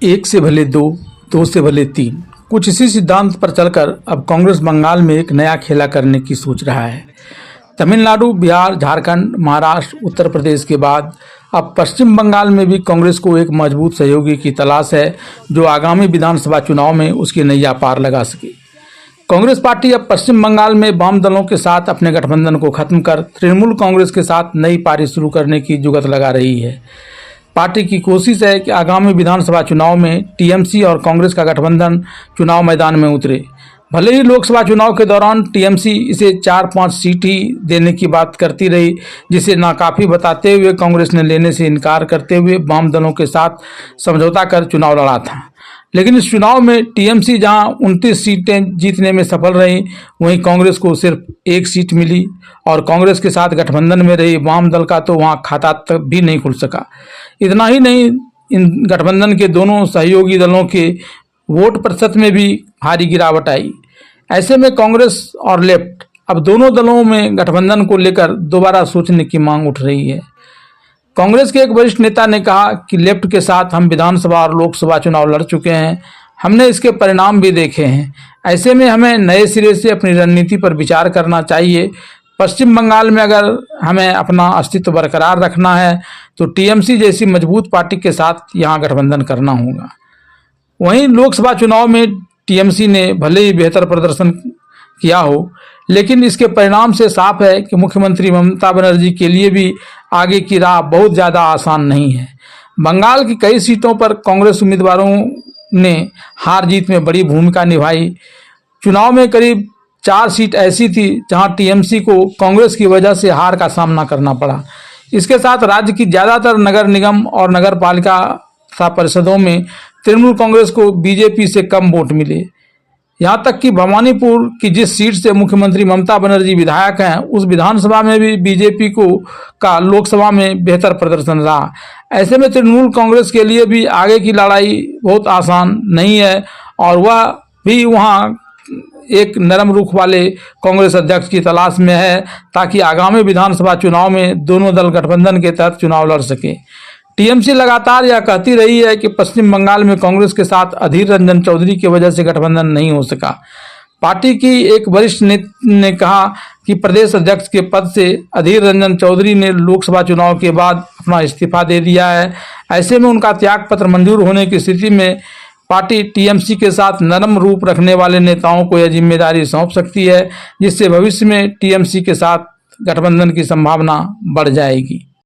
एक से भले दो, दो से भले तीन। कुछ इसी सिद्धांत पर चलकर अब कांग्रेस बंगाल में एक नया खेला करने की सोच रहा है। तमिलनाडु, बिहार, झारखंड, महाराष्ट्र, उत्तर प्रदेश के बाद अब पश्चिम बंगाल में भी कांग्रेस को एक मजबूत सहयोगी की तलाश है जो आगामी विधानसभा चुनाव में उसकी नैया पार लगा सके। कांग्रेस पार्टी अब पश्चिम बंगाल में वाम दलों के साथ अपने गठबंधन को खत्म कर तृणमूल कांग्रेस के साथ नई पारी शुरू करने की जुगत लगा रही है। पार्टी की कोशिश है कि आगामी विधानसभा चुनाव में टीएमसी और कांग्रेस का गठबंधन चुनाव मैदान में उतरे। भले ही लोकसभा चुनाव के दौरान टीएमसी इसे 4-5 सीट ही देने की बात करती रही, जिसे नाकाफी बताते हुए कांग्रेस ने लेने से इनकार करते हुए वाम दलों के साथ समझौता कर चुनाव लड़ा था। लेकिन इस चुनाव में टीएमसी जहां 29 सीटें जीतने में सफल रही, वहीं कांग्रेस को सिर्फ 1 सीट मिली और कांग्रेस के साथ गठबंधन में रही वाम दल का तो वहां खाता तक भी नहीं खुल सका। इतना ही नहीं, इन गठबंधन के दोनों सहयोगी दलों के वोट प्रतिशत में भी भारी गिरावट आई। ऐसे में कांग्रेस और लेफ्ट अब दोनों दलों में गठबंधन को लेकर दोबारा सोचने की मांग उठ रही है। कांग्रेस के एक वरिष्ठ नेता ने कहा कि लेफ्ट के साथ हम विधानसभा और लोकसभा चुनाव लड़ चुके हैं, हमने इसके परिणाम भी देखे हैं। ऐसे में हमें नए सिरे से अपनी रणनीति पर विचार करना चाहिए। पश्चिम बंगाल में अगर हमें अपना अस्तित्व बरकरार रखना है तो टीएमसी जैसी मजबूत पार्टी के साथ यहाँ गठबंधन करना होगा। वहीं लोकसभा चुनाव में टीएमसी ने भले ही बेहतर प्रदर्शन किया हो, लेकिन इसके परिणाम से साफ है कि मुख्यमंत्री ममता बनर्जी के लिए भी आगे की राह बहुत ज़्यादा आसान नहीं है। बंगाल की कई सीटों पर कांग्रेस उम्मीदवारों ने हार जीत में बड़ी भूमिका निभाई। चुनाव में करीब 4 सीट ऐसी थी जहां टीएमसी को कांग्रेस की वजह से हार का सामना करना पड़ा। इसके साथ राज्य की ज़्यादातर नगर निगम और नगर पालिका परिषदों में तृणमूल कांग्रेस को बीजेपी से कम वोट मिले। यहाँ तक कि भवानीपुर की जिस सीट से मुख्यमंत्री ममता बनर्जी विधायक हैं, उस विधानसभा में भी बीजेपी का लोकसभा में बेहतर प्रदर्शन रहा। ऐसे में तृणमूल कांग्रेस के लिए भी आगे की लड़ाई बहुत आसान नहीं है और वह भी वहाँ एक नरम रुख वाले कांग्रेस अध्यक्ष की तलाश में है ताकि आगामी विधानसभा चुनाव में दोनों दल गठबंधन के तहत चुनाव लड़ सके। टीएमसी लगातार यह कहती रही है कि पश्चिम बंगाल में कांग्रेस के साथ अधीर रंजन चौधरी की वजह से गठबंधन नहीं हो सका। पार्टी की एक वरिष्ठ ने कहा कि प्रदेश अध्यक्ष के पद से अधीर रंजन चौधरी ने लोकसभा चुनाव के बाद अपना इस्तीफा दे दिया है। ऐसे में उनका त्याग पत्र मंजूर होने की स्थिति में पार्टी टीएमसी के साथ नरम रूप रखने वाले नेताओं को यह जिम्मेदारी सौंप सकती है, जिससे भविष्य में टीएमसी के साथ गठबंधन की संभावना बढ़ जाएगी।